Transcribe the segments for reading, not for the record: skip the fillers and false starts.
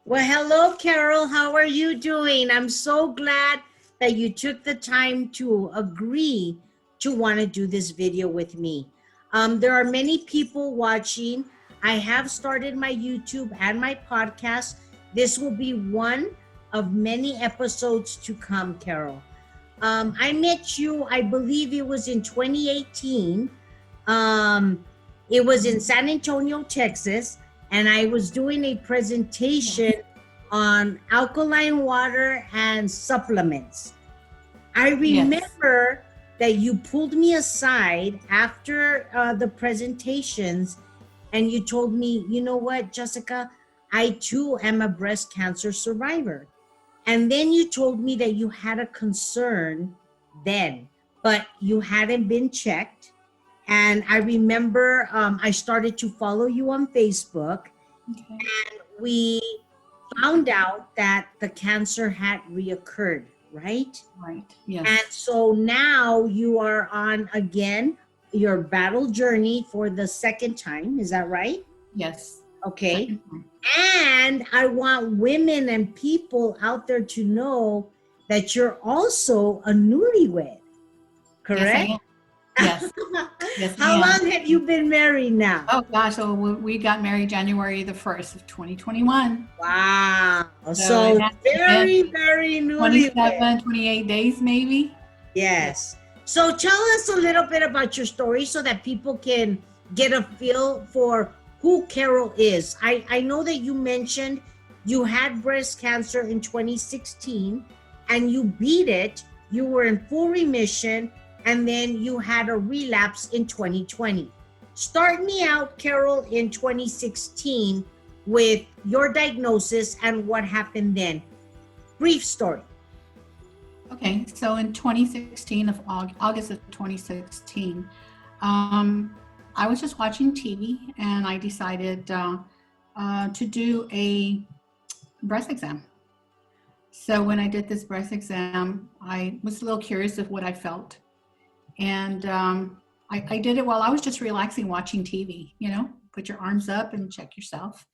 Well, hello, Carol. How are you doing? I'm so glad that you took the time to agree to want to do this video with me. There are many people watching. I have started my YouTube and my podcast. This will be one of many episodes to come, Carol. I met you, I believe it was in 2018. It was in San Antonio, Texas, and I was doing a presentation on alkaline water and supplements. I remember that you pulled me aside after the presentations and you told me, you know what, Jessica, I too am a breast cancer survivor. And then you told me that you had a concern then, but you hadn't been checked. And I remember I started to follow you on Facebook, and we found out that the cancer had reoccurred, right? Right, yes. And so now you are on again your battle journey for the second time, is that right? Yes. Okay. And I want women and people out there to know that you're also a newlywed, correct? Yes. Yes. How long have you been married now? Oh gosh, so we got married January the 1st of 2021. Wow. So very, very newlywed. 27, 28 days maybe. Yes. So tell us a little bit about your story so that people can get a feel for who Carol is. I know that you mentioned you had breast cancer in 2016 and you beat it. You were in full remission and then you had a relapse in 2020. Start me out, Carol, in 2016 with your diagnosis and what happened then. Brief story. Okay, so in 2016, of August of 2016, I was just watching TV and I decided to do a breast exam. So when I did this breast exam, I was a little curious of what I felt. And I did it while I was just relaxing, watching TV, you know, put your arms up and check yourself.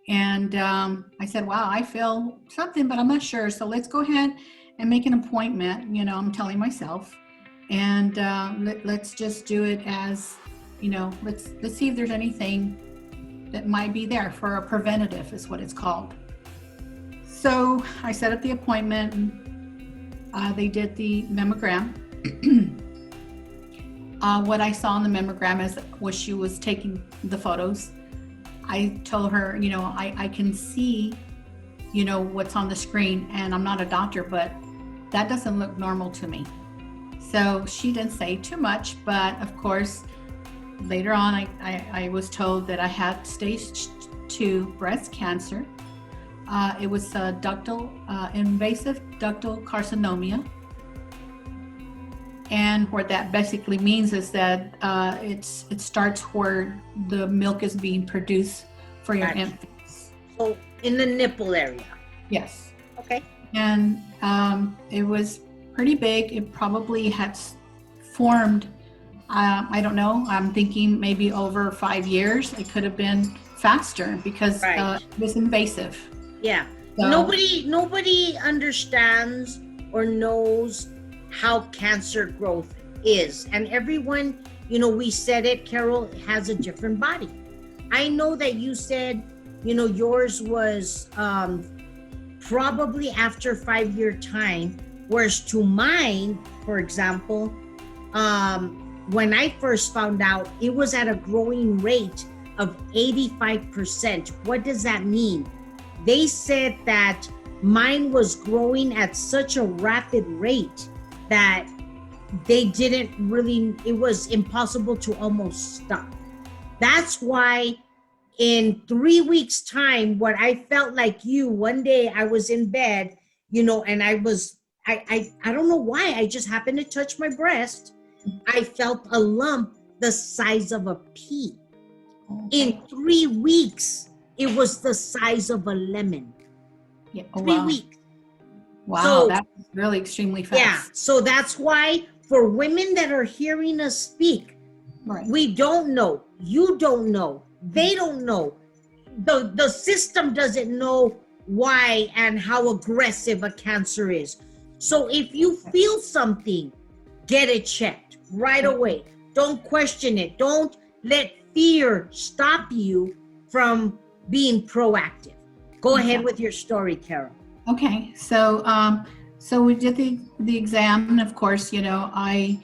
And I said, wow, I feel something, but I'm not sure. So let's go ahead and make an appointment, you know, I'm telling myself. And let's just do it as, you know, let's see if there's anything that might be there for a preventative is what it's called. So I set up the appointment and they did the mammogram. What I saw in the mammogram was she was taking the photos. I told her, you know, I can see, you know, what's on the screen, and I'm not a doctor, but that doesn't look normal to me. So she didn't say too much, but of course, later on, I was told that I had stage 2 breast cancer. It was invasive ductal carcinoma. And what that basically means is that it starts where the milk is being produced for your infants. So in the nipple area? Yes. Okay. And it was pretty big. It probably had formed, I don't know, I'm thinking maybe over 5 years. It could have been faster because it was invasive. Yeah. So, nobody understands or knows how cancer growth is. And everyone, you know, we said it, Carol has a different body. I know that you said, you know, yours was probably after 5-year time, whereas to mine, for example, when I first found out, it was at a growing rate of 85%. What does that mean? They said that mine was growing at such a rapid rate that they didn't really, it was impossible to almost stop. That's why in 3 weeks time, what I felt like you, one day I was in bed, you know, and I don't know why, I just happened to touch my breast. I felt a lump the size of a pea. In 3 weeks, it was the size of a lemon. Yeah. 3 weeks. Wow, so, that's really extremely fast. Yeah, so that's why for women that are hearing us speak, we don't know, you don't know, they don't know, the system doesn't know why and how aggressive a cancer is. So if you feel something, get it checked right away. Don't question it. Don't let fear stop you from being proactive. Go ahead with your story, Carol. Okay, so we did the exam, and of course, I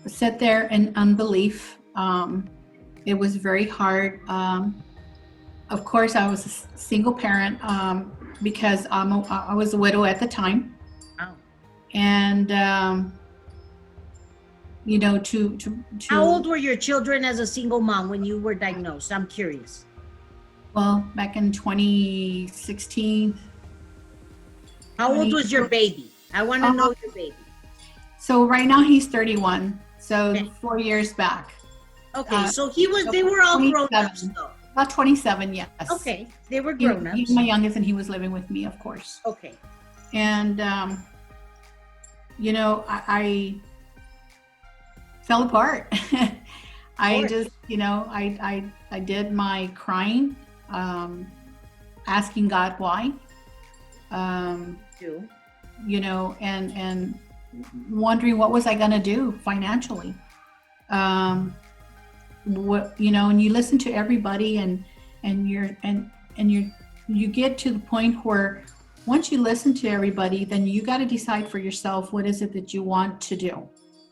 sat there in unbelief. It was very hard. Of course, I was a single parent because I was a widow at the time, Wow. and How old were your children as a single mom when you were diagnosed? I'm curious. Well, back in 2016. How old was your baby? I want to know your baby. So right now he's 31. So Okay. 4 years back. Okay, so they were all grown ups though. About 27, yes. Okay, they were grown ups. He's my youngest, and he was living with me, of course. Okay. And I fell apart. I just, I did my crying, asking God why. And wondering what was I going to do financially. And you listen to everybody, and you get to the point where once you listen to everybody, then you got to decide for yourself what is it that you want to do.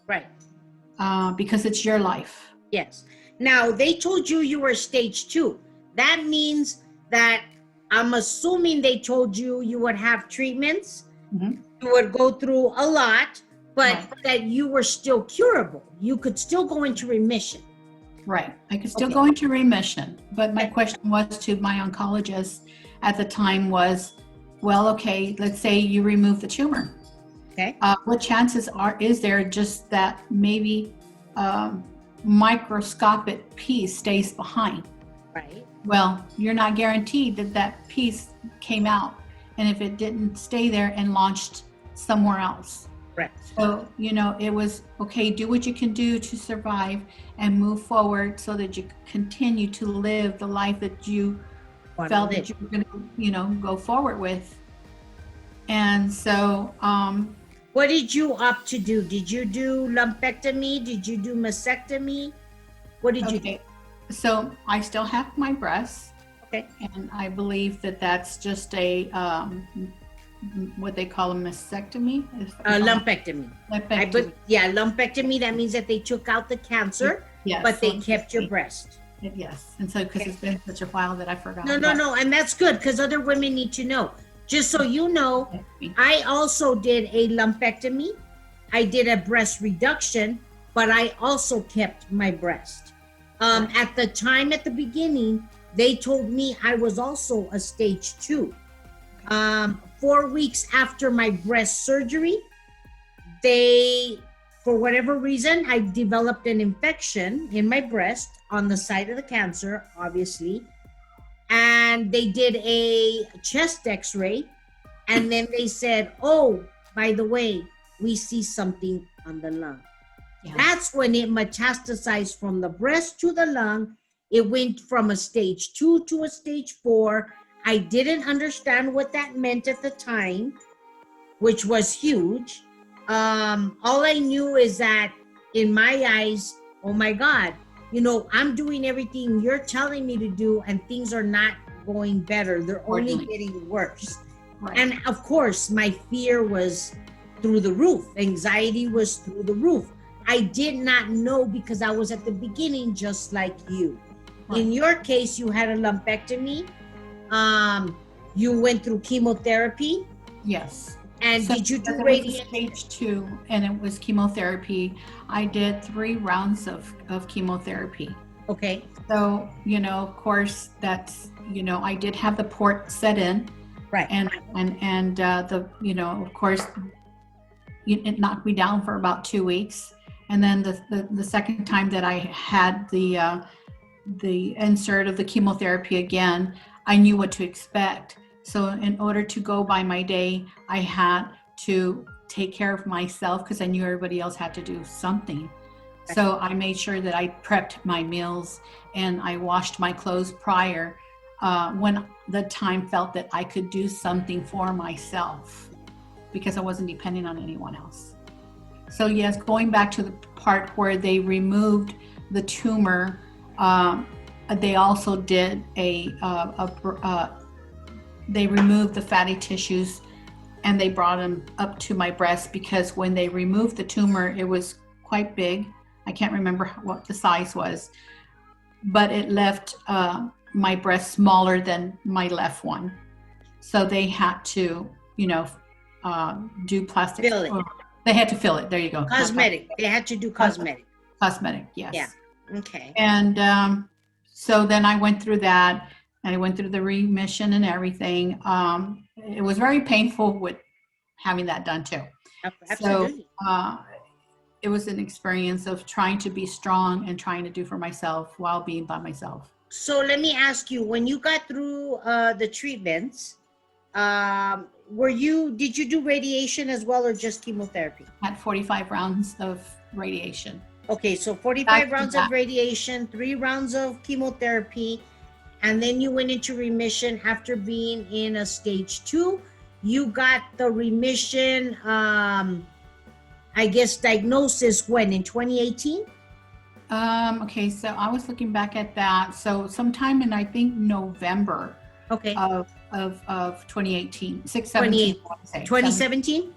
Right. Because it's your life. Yes. Now, they told you were stage 2. That means that I'm assuming they told you would have treatments, you would go through a lot, but that you were still curable. You could still go into remission. Right. I could still go into remission. But my question was to my oncologist at the time was, well, okay, let's say you remove the tumor. Okay. What chances is there just that maybe microscopic piece stays behind? Right. Well, you're not guaranteed that piece came out, and if it didn't stay there and launched somewhere else. Right. So, it was, okay, do what you can do to survive and move forward so that you continue to live the life that you felt that you were going to, go forward with. And so, what did you opt to do? Did you do lumpectomy? Did you do mastectomy? What did you do? So I still have my breasts. Okay. And I believe that that's just a, what they call a mastectomy. Lumpectomy. Lumpectomy, that means that they took out the cancer, but they kept your breast. Yes. And so, because it's been such a while that I forgot. No. And that's good, because other women need to know. Just so you know, I also did a lumpectomy. I did a breast reduction, but I also kept my breast. At the time, at the beginning, they told me I was also a stage 2. 4 weeks after my breast surgery, for whatever reason, I developed an infection in my breast on the site of the cancer, obviously. And they did a chest x-ray, and then they said, oh, by the way, we see something on the lung. Yeah. That's when it metastasized from the breast to the lung. It went from a stage 2 to a stage 4. I didn't understand what that meant at the time, which was huge. All I knew is that in my eyes, oh my God, I'm doing everything you're telling me to do, and things are not going better. They're only getting worse. Right. And of course, my fear was through the roof. Anxiety was through the roof. I did not know because I was at the beginning, just like you. Right. In your case, you had a lumpectomy. You went through chemotherapy. Yes. And did you do radiation? Stage 2, and it was chemotherapy. I did 3 rounds of chemotherapy. Okay. So, of course, that's, I did have the port set in. Right. And of course, it knocked me down for about 2 weeks. And then the second time that I had the insert of the chemotherapy again, I knew what to expect. So in order to go by my day, I had to take care of myself because I knew everybody else had to do something. So I made sure that I prepped my meals and I washed my clothes prior. when the time felt that I could do something for myself because I wasn't depending on anyone else. So yes, going back to the part where they removed the tumor, they also did they removed the fatty tissues and they brought them up to my breast, because when they removed the tumor, it was quite big. I can't remember what the size was, but it left my breast smaller than my left one. So they had to, do plastic. Fill it. They had to fill it. There you go. Cosmetic. They had to do cosmetic. Cosmetic, yes. Yeah. Okay. And so then I went through that, and I went through the remission and everything. It was very painful with having that done too. Absolutely. So it was an experience of trying to be strong and trying to do for myself while being by myself. So let me ask you, when you got through the treatments, did you do radiation as well, or just chemotherapy? I had 45 rounds of radiation. Okay, so 45 rounds of radiation, 3 rounds of chemotherapy, and then you went into remission after being in a stage 2. You got the remission, I guess, diagnosis when, in 2018? Okay, so I was looking back at that. So sometime in, I think, November of 2018, 2017,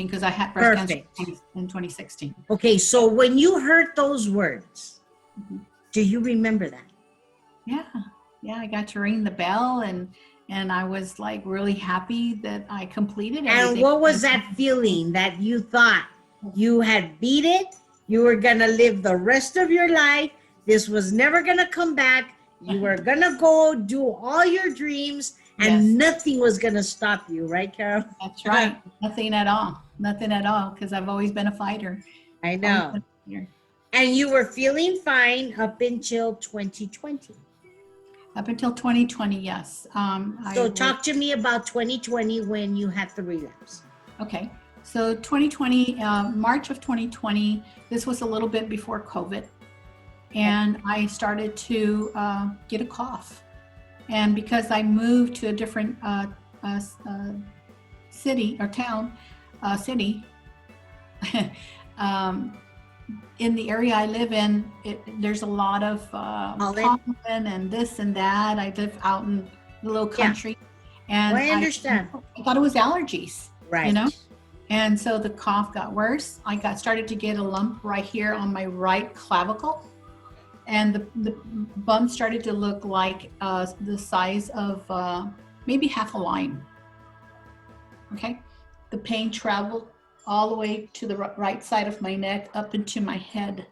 because I had breast cancer in 2016. Okay, so when you heard those words, do you remember that? Yeah, I got to ring the bell, and I was like really happy that I completed everything. And what was that feeling that you thought you had beat it? You were gonna live the rest of your life. This was never gonna come back. You were gonna go do all your dreams, and nothing was gonna stop you, right, Carol? That's right. Nothing at all, because I've always been a fighter. I know. And you were feeling fine up until 2020. Up until 2020, yes. So talk to me about 2020 when you had the relapse. Okay. So 2020, March of 2020, this was a little bit before COVID. And I started to get a cough. And because I moved to a different city or town, in the area I live in, there's a lot of pollen and this and that. I live out in the little country. And I understand. I thought it was allergies, right? And so the cough got worse. I started to get a lump right here on my right clavicle. And the bump started to look like the size of maybe half a lime. Okay. The pain traveled all the way to the right side of my neck, up into my head.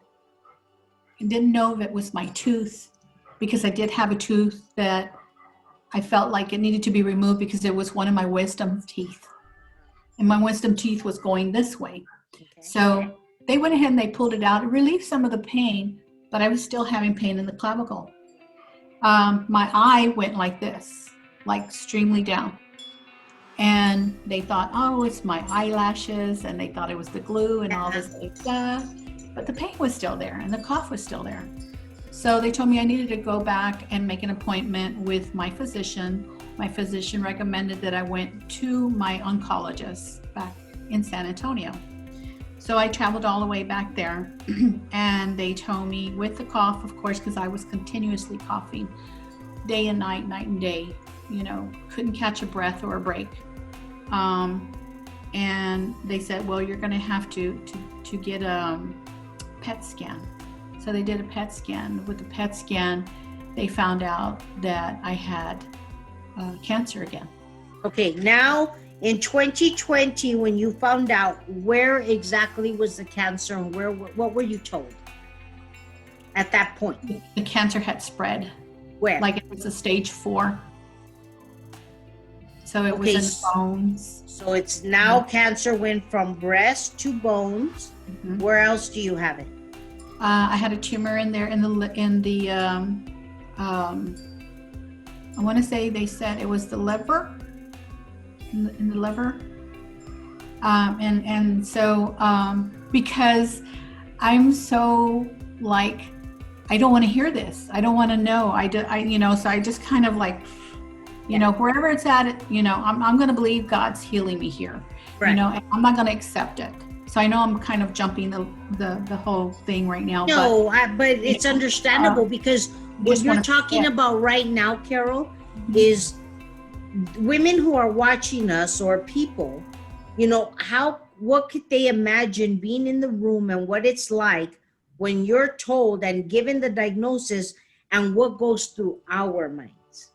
I didn't know if it was my tooth, because I did have a tooth that I felt like it needed to be removed because it was one of my wisdom teeth. And my wisdom teeth was going this way. Okay. So they went ahead and they pulled it out. It relieved some of the pain, but I was still having pain in the clavicle. My eye went like this, like extremely down. And they thought, oh, it's my eyelashes, and they thought it was the glue and all this other stuff. But the pain was still there, and the cough was still there. So they told me I needed to go back and make an appointment with my physician. My physician recommended that I went to my oncologist back in San Antonio. So I traveled all the way back there, and they told me, with the cough, of course, because I was continuously coughing day and night and day, couldn't catch a breath or a break. And they said, well, you're going to have to get a PET scan. So they did a PET scan. With the PET scan, they found out that I had cancer again. Okay, now in 2020, when you found out, where exactly was the cancer, and what were you told at that point? The cancer had spread. Where? Like it was a stage 4. So it was in bones. So it's now cancer went from breast to bones. Mm-hmm. Where else do you have it? I had a tumor in there in the I want to say they said it was the liver, in the liver. And so because I'm so I don't want to hear this. I don't want to know. So I just kind of like, wherever it's at, I'm going to believe God's healing me here, Right. and I'm not going to accept it. So I know I'm kind of jumping the whole thing right now. No, but it's understandable because what you're talking about right now, Carol, is women who are watching us or people, what could they imagine being in the room and what it's like when you're told and given the diagnosis and what goes through our minds.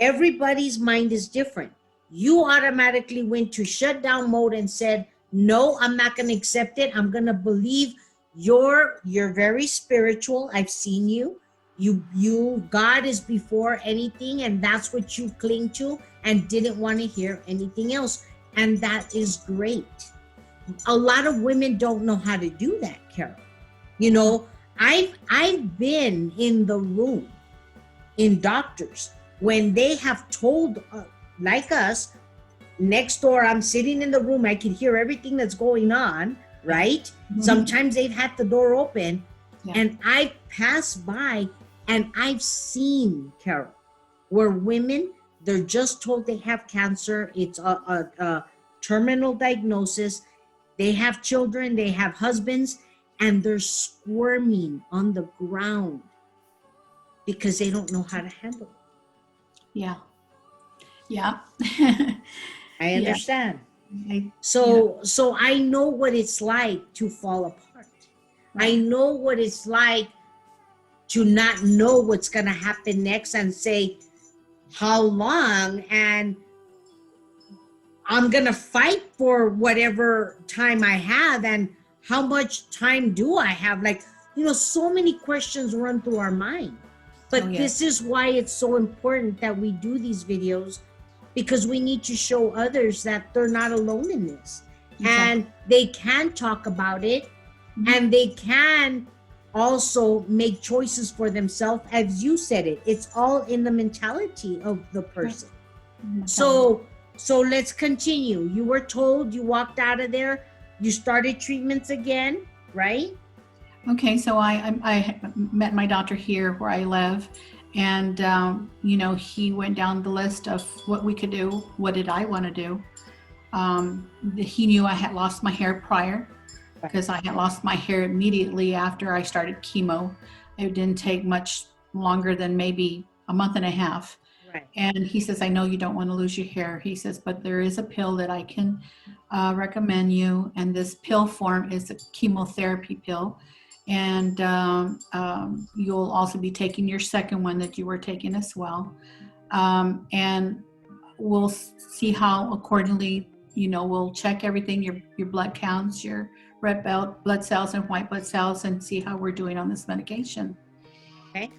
Everybody's mind is different. You automatically went to shutdown mode and said, no, I'm not going to accept it. I'm going to believe you're very spiritual. I've seen you. God is before anything, and that's what you cling to and didn't want to hear anything else. And that is great. A lot of women don't know how to do that, Carol. I've been in the room in doctors when they have told like us, next door, I'm sitting in the room, I can hear everything that's going on, right? Sometimes they've had the door open and I passed by and I've seen, Carol, where women, they're just told they have cancer. It's a terminal diagnosis. They have children, they have husbands, and they're squirming on the ground because they don't know how to handle it. Yeah. I understand. So I know what it's like to fall apart. I know what it's like to not know what's going to happen next and say, how long? And I'm going to fight for whatever time I have. And how much time do I have? So many questions run through our mind. But this is why it's so important that we do these videos, because we need to show others that they're not alone in this. And they can talk about it, and they can also make choices for themselves. As you said it's all in the mentality of the person. So let's continue. You were told, you walked out of there, you started treatments again, right? Okay, so I met my doctor here where I live, and he went down the list of what we could do. What did I want to do? He knew I had lost my hair prior, because I had lost my hair immediately after I started chemo. It didn't take much longer than maybe a month and a half. Right. And he says, I know you don't want to lose your hair. He says, but there is a pill that I can recommend you. And this pill form is a chemotherapy pill. And you'll also be taking your second one that you were taking as well. And we'll see how accordingly, we'll check everything, your blood counts, your red blood cells and white blood cells, and see how we're doing on this medication. Okay.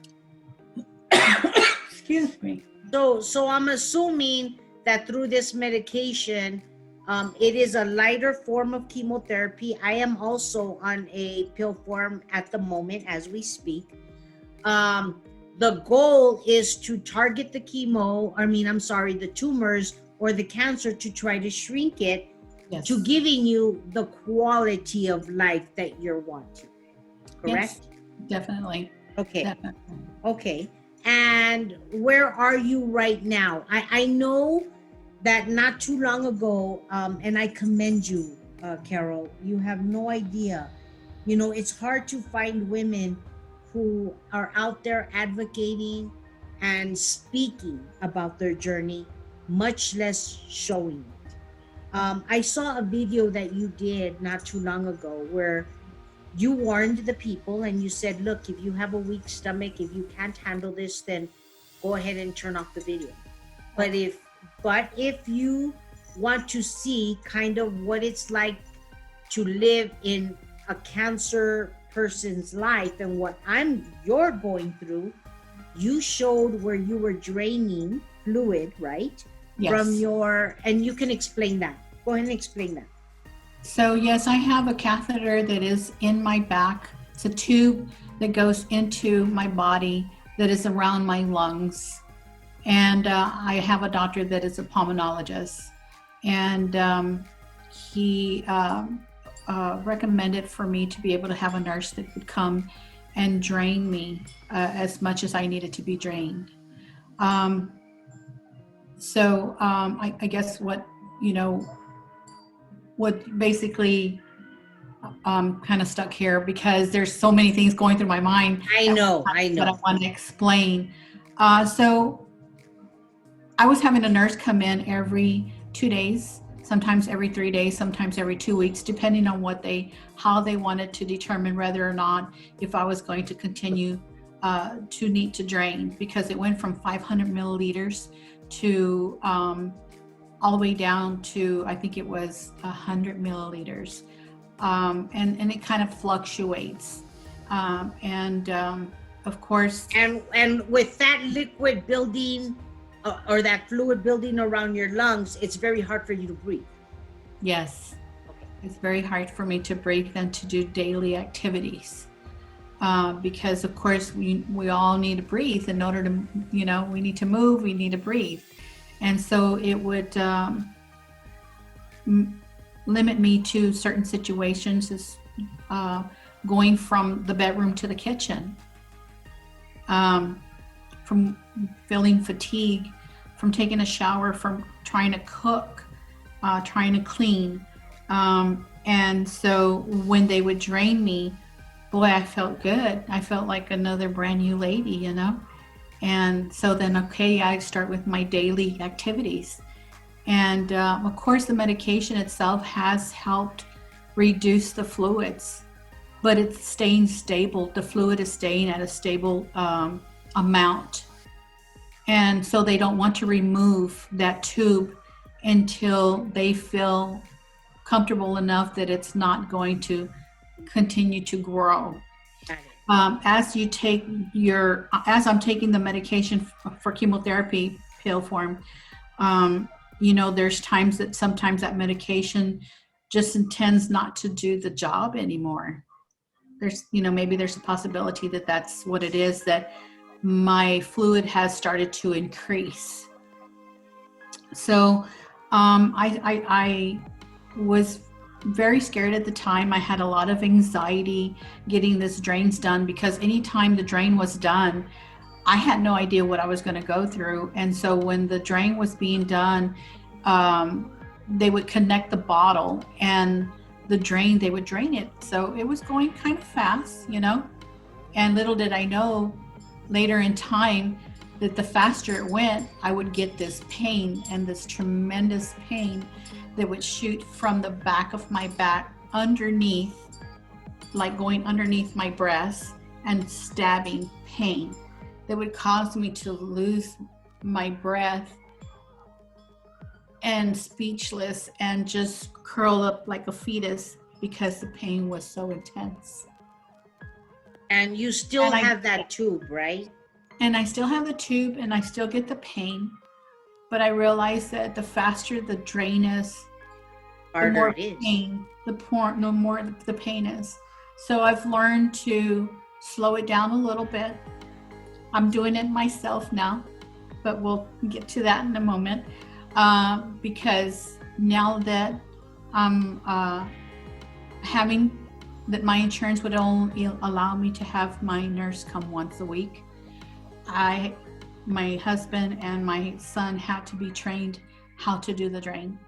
Excuse me. So I'm assuming that through this medication, it is a lighter form of chemotherapy. I am also on a pill form at the moment as we speak. The goal is to target the the tumors or the cancer, to try to shrink it, to giving you the quality of life that you're wanting. Correct? Yes, definitely. Okay. Definitely. Okay. And where are you right now? I know that not too long ago, and I commend you, Carol, you have no idea. It's hard to find women who are out there advocating and speaking about their journey, much less showing it. I saw a video that you did not too long ago where you warned the people and you said, look, if you have a weak stomach, if you can't handle this, then go ahead and turn off the video. But if you want to see kind of what it's like to live in a cancer person's life and what you're going through, you showed where you were draining fluid, right? Yes. And you can explain that. Go ahead and explain that. So yes, I have a catheter that is in my back. It's a tube that goes into my body that is around my lungs. And I have a doctor that is a pulmonologist. And he recommended for me to be able to have a nurse that would come and drain me as much as I needed to be drained. I guess what basically kind of stuck here, because there's so many things going through my mind I know. that I want to explain. So I was having a nurse come in every 2 days, sometimes every 3 days, sometimes every 2 weeks, depending on how they wanted to determine whether or not if I was going to continue to need to drain, because it went from 500 milliliters to all the way down to, I think it was 100 milliliters. And it kind of fluctuates. Of course. And with that liquid building or that fluid building around your lungs, it's very hard for you to breathe. Yes. It's very hard for me to breathe and to do daily activities. Because of course we all need to breathe in order to, we need to move, we need to breathe. And so it would limit me to certain situations, as going from the bedroom to the kitchen, from feeling fatigue, from taking a shower, from trying to cook, trying to clean. And so when they would drain me, boy, I felt good. I felt like another brand new lady, And so then, I start with my daily activities. And of course, the medication itself has helped reduce the fluids, but it's staying stable. The fluid is staying at a stable amount. And so they don't want to remove that tube until they feel comfortable enough that it's not going to continue to grow. As I'm taking the medication for chemotherapy pill form, there's times that sometimes that medication just intends not to do the job anymore. There's, maybe there's a possibility that that's what it is, that my fluid has started to increase. So I was very scared at the time. I had a lot of anxiety getting this drains done, because anytime the drain was done, I had no idea what I was going to go through. And so when the drain was being done, they would connect the bottle and the drain, they would drain it. So it was going kind of fast, and little did I know later in time that the faster it went, I would get this pain, and this tremendous pain that would shoot from the back of my back underneath, like going underneath my breast, and stabbing pain that would cause me to lose my breath and speechless and just curl up like a fetus, because the pain was so intense. And you still have that tube, right? And I still have the tube, and I still get the pain, but I realized that the faster the drain is, the more pain, the more the pain is. So I've learned to slow it down a little bit. I'm doing it myself now, but we'll get to that in a moment. Because now that I'm having that, my insurance would only allow me to have my nurse come once a week. My husband and my son had to be trained how to do the drain.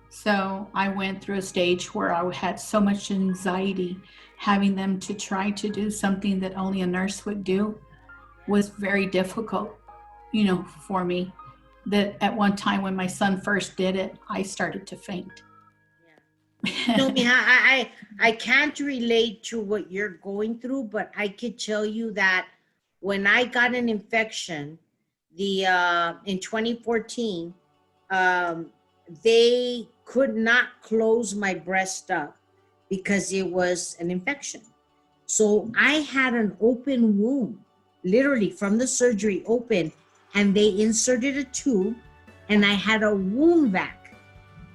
So I went through a stage where I had so much anxiety. Having them to try to do something that only a nurse would do was very difficult, for me. That at one time when my son first did it, I started to faint. Yeah. No, Mija, I can't relate to what you're going through, but I could tell you that when I got an infection, in 2014, they could not close my breast up because it was an infection. So I had an open wound, literally from the surgery open, and they inserted a tube, and I had a wound vac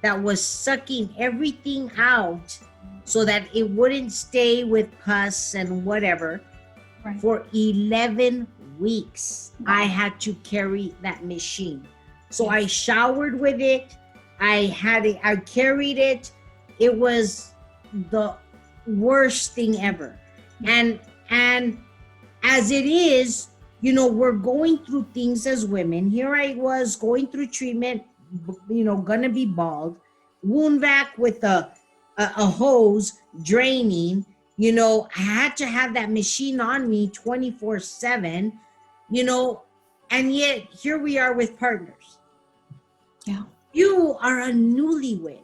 that was sucking everything out so that it wouldn't stay with pus and whatever. Right. For 11 weeks, I had to carry that machine. So I showered with it. I carried it. It was the worst thing ever. And And as it is, we're going through things as women. Here I was going through treatment, gonna be bald, wound vac with a hose draining. I had to have that machine on me 24/7, and yet here we are with partners. Yeah. You are a newlywed.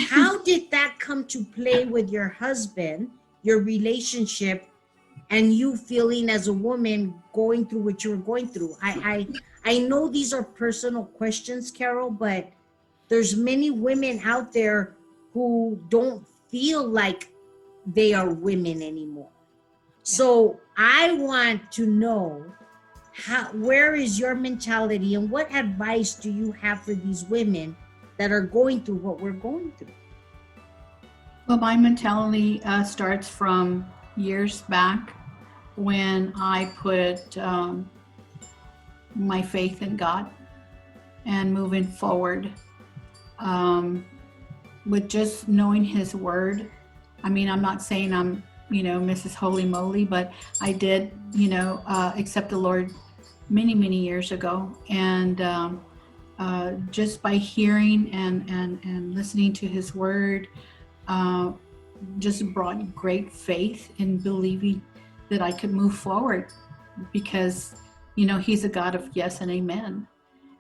How did that come to play with your husband, your relationship, and you feeling as a woman going through what you were going through? I know these are personal questions, Carol, but there's many women out there who don't feel like they are women anymore. So I want to know, where is your mentality, and what advice do you have for these women that are going through what we're going through? Well, my mentality starts from years back when I put my faith in God and moving forward with just knowing His Word. I mean, I'm not saying I'm, Mrs. Holy Moly, but I did, accept the Lord many, many years ago. And just by hearing and listening to His Word, just brought great faith in believing that I could move forward, because He's a God of yes and amen.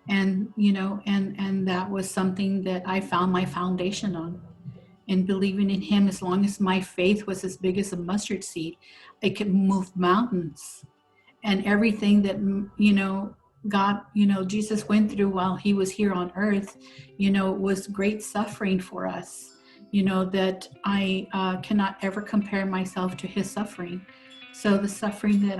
And and that was something that I found my foundation on, and believing in Him. As long as my faith was as big as a mustard seed, I could move mountains. And everything that God, Jesus went through while He was here on earth, was great suffering for us. That I cannot ever compare myself to His suffering. So the suffering that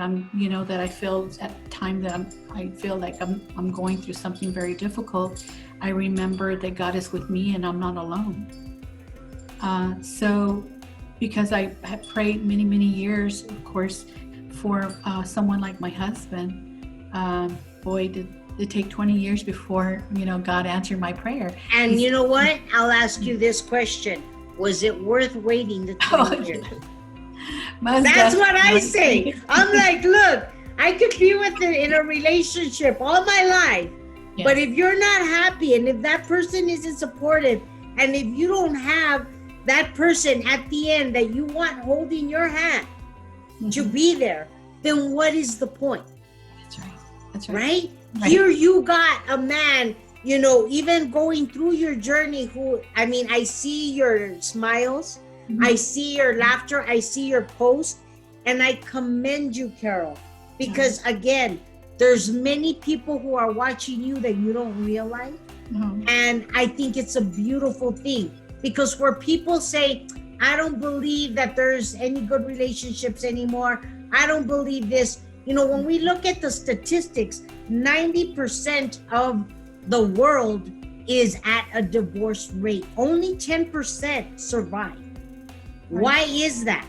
that I feel at the time that I feel like I'm going through something very difficult, I remember that God is with me and I'm not alone. So because I had prayed many, many years, of course, for someone like my husband, boy, did it take 20 years before, God answered my prayer. And you know what? I'll ask you this question. Was it worth waiting the 20 years? That's what I say. I'm like, look, I could be with it in a relationship all my life. Yes. But if you're not happy, and if that person isn't supportive, and if you don't have that person at the end that you want holding your hand to be there, then what is the point? That's right. That's right. Right? Here you got a man, even going through your journey, I see your smiles, I see your laughter, I see your post, and I commend you, Carol, because again, there's many people who are watching you that you don't realize. And I think it's a beautiful thing, because where people say, I don't believe that there's any good relationships anymore, I don't believe this. When we look at the statistics, 90% of the world is at a divorce rate. Only 10% survive. Why is that?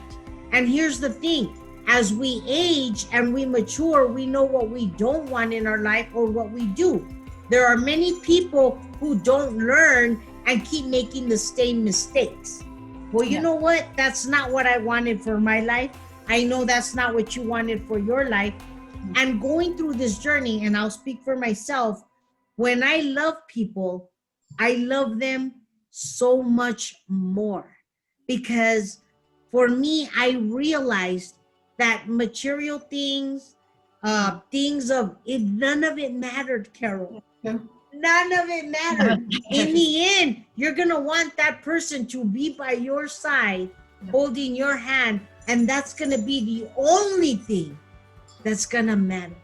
And here's the thing. As we age and we mature, we know what we don't want in our life or what we do. There are many people who don't learn and keep making the same mistakes. Well, you know what? That's not what I wanted for my life. I know that's not what you wanted for your life. And going through this journey, and I'll speak for myself, when I love people, I love them so much more. Because for me, I realized that material things, things of it, none of it mattered, Carol. None of it mattered. In the end, you're gonna want that person to be by your side, holding your hand, and that's gonna be the only thing that's gonna matter.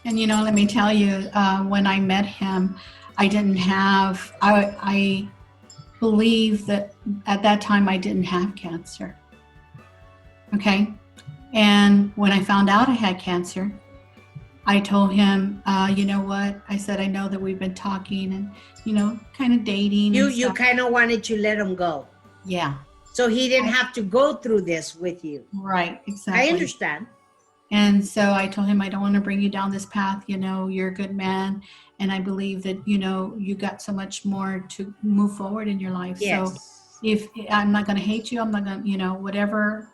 And let me tell you, when I met him, I didn't have, I believe that at that time I didn't have cancer. Okay. And when I found out I had cancer, I told him, you know what? I said, I know that we've been talking and, kind of dating. You kind of wanted to let him go. Yeah. So he didn't have to go through this with you. Right. Exactly. I understand. And so I told him, I don't want to bring you down this path. You're a good man. And I believe that, you got so much more to move forward in your life. Yes. So if I'm not going to hate you, I'm not going to, whatever,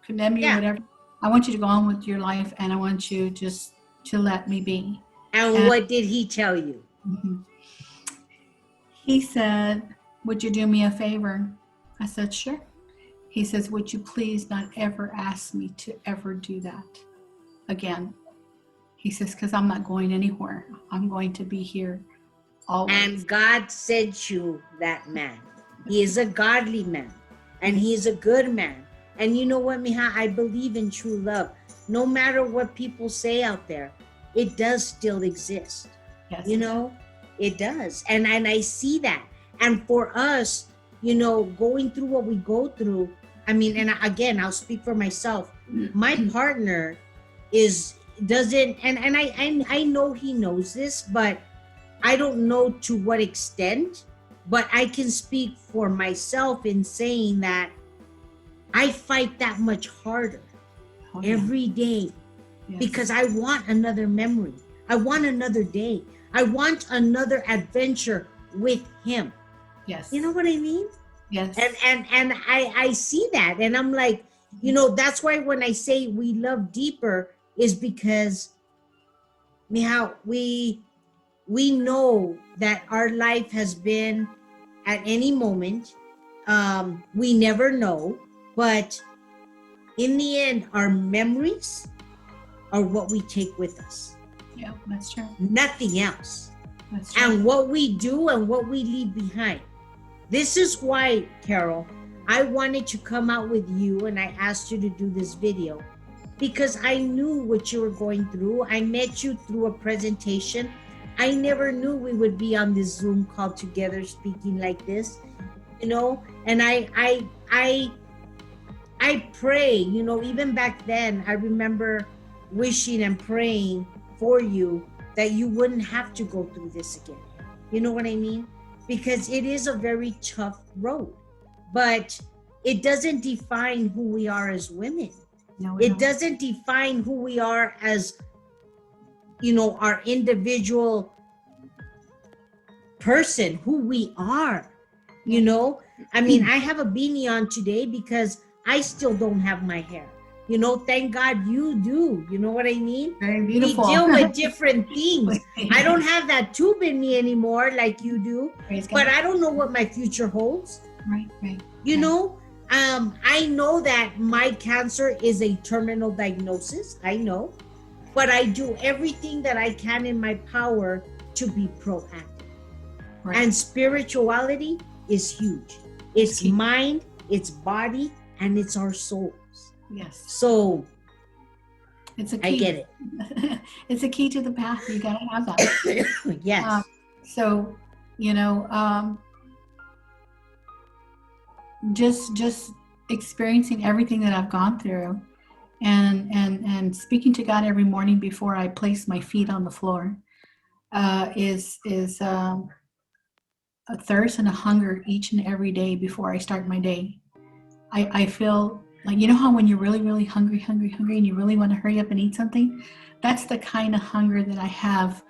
condemn you, whatever. I want you to go on with your life, and I want you just to let me be. And And what did he tell you? mhm, he said, would you do me a favor? I said, sure. He says, would you please not ever ask me to ever do that again? He says, because I'm not going anywhere. I'm going to be here always. And God sent you that man. He is a godly man, and he is a good man. And you know what, Mija? I believe in true love. No matter what people say out there, it does still exist. Yes, You it know, it does. And I see that. And for us, you know, going through what we go through, I mean, and again, I'll speak for myself. My partner is doesn't, and I know he knows this, but I don't know to what extent, but I can speak for myself in saying that I fight that much harder Oh, yeah. every day Yes. because I want another memory. I want another day. I want another adventure with him. Yes. You know what I mean? Yes. And I see that, and I'm like, you know, that's why when I say we love deeper is because Mihal, we know that our life has been at any moment. We never know, but in the end, our memories are what we take with us. Yeah, that's true. Nothing else. That's true. And what we do and what we leave behind. This is why, Carol, I wanted to come out with you and I asked you to do this video because I knew what you were going through. I met you through a presentation. I never knew we would be on this Zoom call together speaking like this, you know, and I pray, you know, even back then, I remember wishing and praying for you that you wouldn't have to go through this again. You know what I mean? Because it is a very tough road, but it doesn't define who we are as women. No, we It don't. doesn't define who we are as, you know, our individual person, who we are, you know? I mean, I have a beanie on today because I still don't have my hair. You know, thank God you do. You know what I mean? Very beautiful. We deal with different things. I don't have that tube in me anymore like you do, Praise God. but I don't know what my future holds. Right, right. You right. know, I know that my cancer is a terminal diagnosis. I know, but I do everything that I can in my power to be proactive. Right. And spirituality is huge. It's Key. mind, it's body, and it's our souls. Yes. So It's a key. I get it. It's a key to the path. You got to have that. Yes. So, you know, just experiencing everything that I've gone through, and speaking to God every morning before I place my feet on the floor, is a thirst and a hunger each and every day before I start my day. I feel like, you know how when you're really, really hungry, and you really want to hurry up and eat something? That's the kind of hunger that I have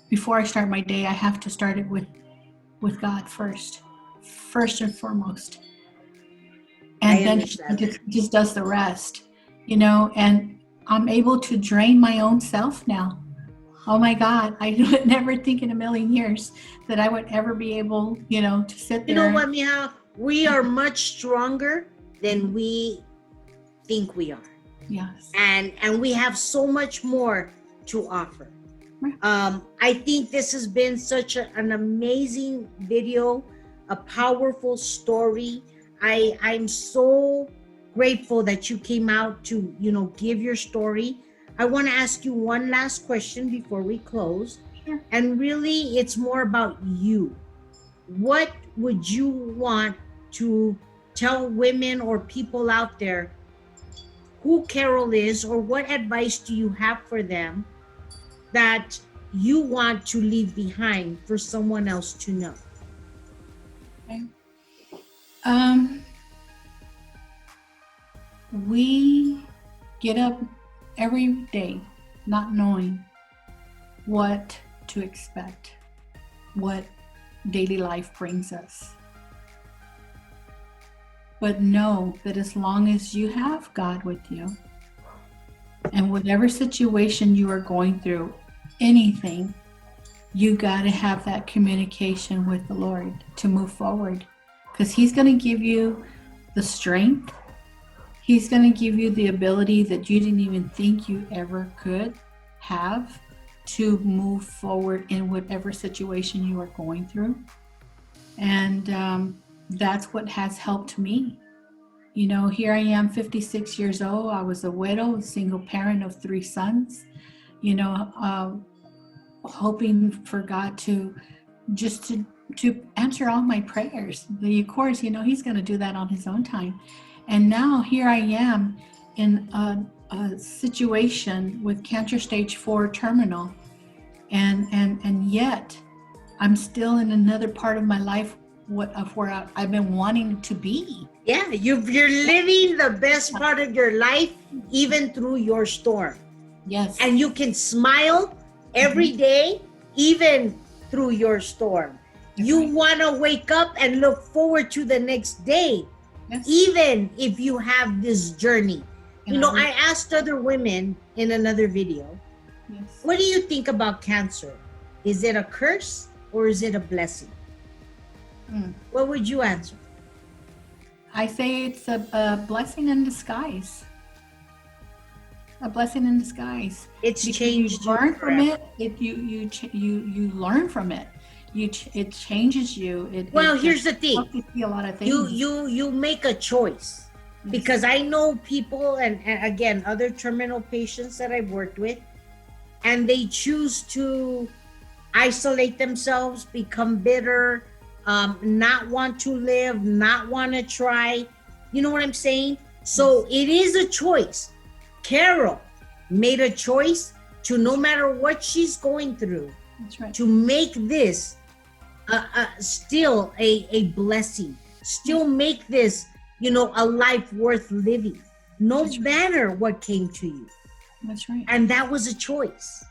before I start my day. I have to start it with God first and foremost. And then he just does the rest, you know, and I'm able to drain my own self now. Oh my God, I would never think in a million years that I would ever be able, you know, to sit there. You know what, Mihal? We are much stronger than we think we are. Yes. And we have so much more to offer. I think this has been such an amazing video, a powerful story. I'm so grateful that you came out to, you know, give your story. I want to ask you one last question before we close. Sure. And really, it's more about you. What would you want to tell women or people out there who Carol is, or what advice do you have for them that you want to leave behind for someone else to know? Okay. We get up every day not knowing what to expect, what daily life brings us. but know that as long as you have God with you, and whatever situation you are going through, anything, you got to have that communication with the Lord to move forward, because He's going to give you the strength. He's going to give you the ability that you didn't even think you ever could have to move forward in whatever situation you are going through. And that's what has helped me. You know, here I am, 56 years old. I was a widow, a single parent of 3 sons, you know, hoping for God to just to answer all my prayers. Of course, you know, He's going to do that on His own time. And now here I am in a situation with cancer stage 4 terminal, and yet I'm still in another part of my life of where I've been wanting to be. Yeah, you're living the best part of your life, even through your storm. Yes. And you can smile every day, even through your storm. You want to wake up and look forward to the next day, even if you have this journey. You know, I asked other women in another video, what do you think about cancer? Is it a curse or is it a blessing? What would you answer? I say it's a blessing in disguise. A blessing in disguise. It's changed. You learn from it. You learn from it. It changes you. Here's the thing. You see a lot of things. You make a choice, because I know people, and again, other terminal patients that I've worked with, and they choose to isolate themselves, become bitter, not want to live, not want to try. You know what I'm saying? So it is a choice. Carol made a choice to, no matter what she's going through, to make this still a blessing, still make this, you know, a life worth living, no matter what came to you. That's right. And that was a choice.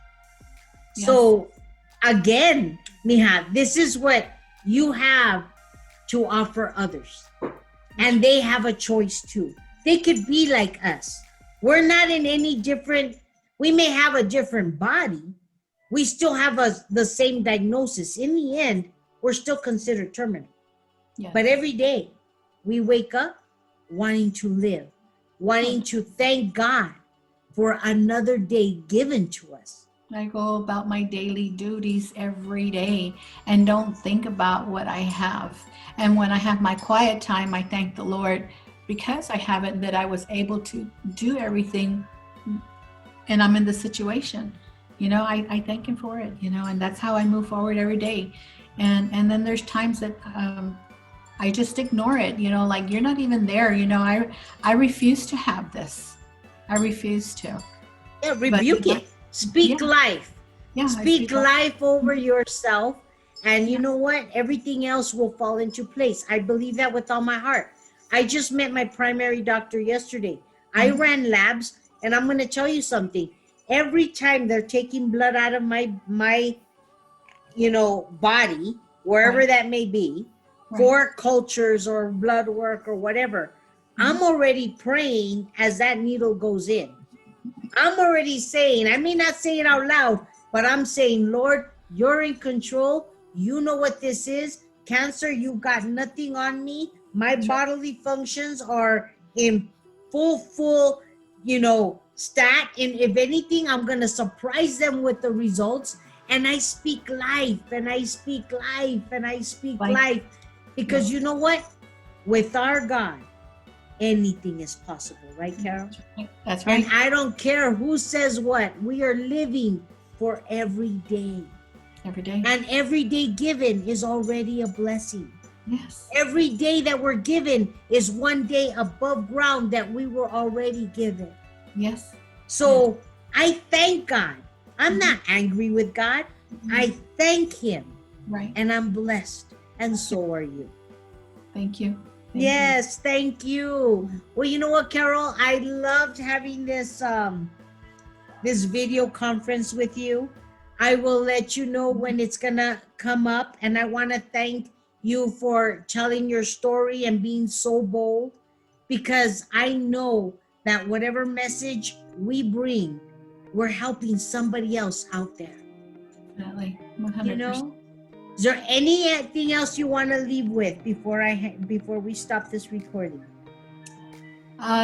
Yes. So again, Mija, this is what you have to offer others. And they have a choice too. They could be like us. We're not in any different, we may have a different body. We still have the same diagnosis. In the end, we're still considered terminal. Yes. But every day we wake up wanting to live, wanting to thank God for another day given to us. I go about my daily duties every day and don't think about what I have. And when I have my quiet time, I thank the Lord because I have it, that I was able to do everything, and I'm in the situation. You know, I thank Him for it, you know, and that's how I move forward every day. And then there's times that I just ignore it, you know, like, you're not even there, you know. I refuse to have this. I refuse to. Yeah, rebuke it. Speak life. Yeah, speak life over yourself. And you know what? Everything else will fall into place. I believe that with all my heart. I just met my primary doctor yesterday. I ran labs, and I'm going to tell you something. Every time they're taking blood out of my you know, body, wherever that may be, for cultures or blood work or whatever, I'm already praying as that needle goes in. I'm already saying, I may not say it out loud, but I'm saying, Lord, you're in control. You know what this is. Cancer, you got nothing on me. My bodily functions are in full, you know, stat. And if anything, I'm going to surprise them with the results. And I speak life, and I speak life, and I speak life. Because you know what? With our God, anything is possible, right, Carol? That's right. And I don't care who says what. We are living for every day. Every day. And every day given is already a blessing. Yes. Every day that we're given is one day above ground that we were already given. Yes. So I thank God. I'm not angry with God. I thank Him. Right. And I'm blessed. And so are you. Thank you. Yes, thank you. Well, you know what, Carol? I loved having this this video conference with you. I will let you know when it's gonna come up, and I want to thank you for telling your story and being so bold, because I know that whatever message we bring, we're helping somebody else out there. Definitely. You 100%. know? Is there anything else you want to leave with before we stop this recording?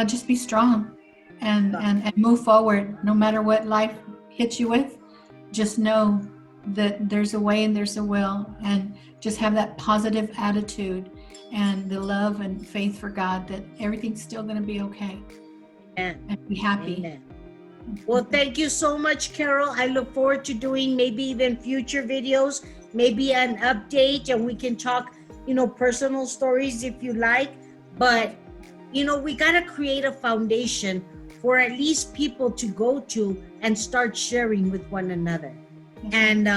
Just be strong and move forward no matter what life hits you with. Just know that there's a way and there's a will, and just have that positive attitude and the love and faith for God that everything's still going to be okay. Amen. And be happy. Amen. Well, thank you so much, Carol. I look forward to doing maybe even future videos, maybe an update, and we can talk, personal stories if you like. But, we got to create a foundation for at least people to go to and start sharing with one another. And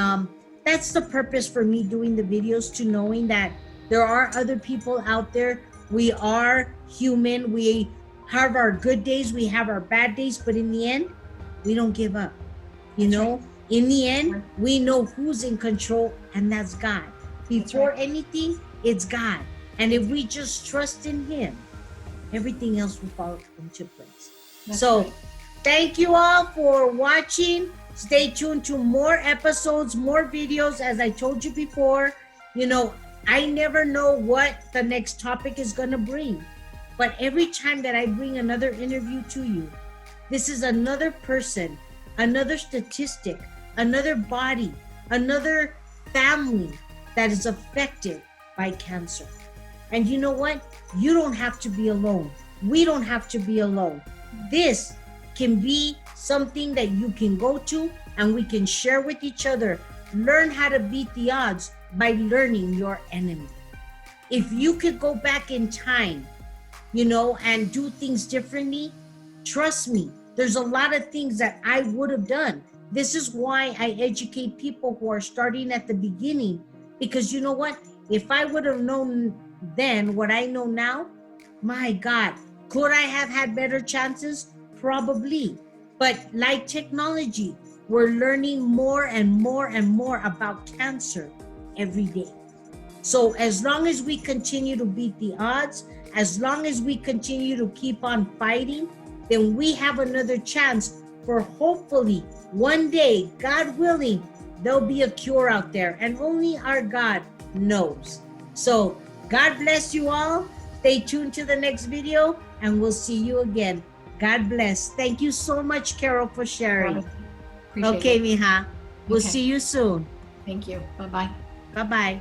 that's the purpose for me doing the videos, to knowing that there are other people out there. We are human. We have our good days, we have our bad days, but in the end, we don't give up. In the end, we know who's in control, and that's God. Before anything, it's God. And if we just trust in Him, everything else will fall into place. Thank you all for watching. Stay tuned to more episodes, more videos. As I told you before, I never know what the next topic is going to bring. But every time that I bring another interview to you, this is another person, another statistic, another body, another family that is affected by cancer. And you know what? You don't have to be alone. We don't have to be alone. This can be something that you can go to and we can share with each other. Learn how to beat the odds by learning your enemy. If you could go back in time, and do things differently, trust me, there's a lot of things that I would have done. This is why I educate people who are starting at the beginning, because you know what? If I would have known then what I know now, my God, could I have had better chances? Probably. But like technology, we're learning more and more and more about cancer every day. So as long as we continue to beat the odds, as long as we continue to keep on fighting, then we have another chance for hopefully one day, God willing, there'll be a cure out there, and only our God knows. So God bless you all. Stay tuned to the next video, and we'll see you again. God bless. Thank you so much, Carol, for sharing. Okay, mija. We'll see you soon. Thank you. Bye-bye. Bye-bye.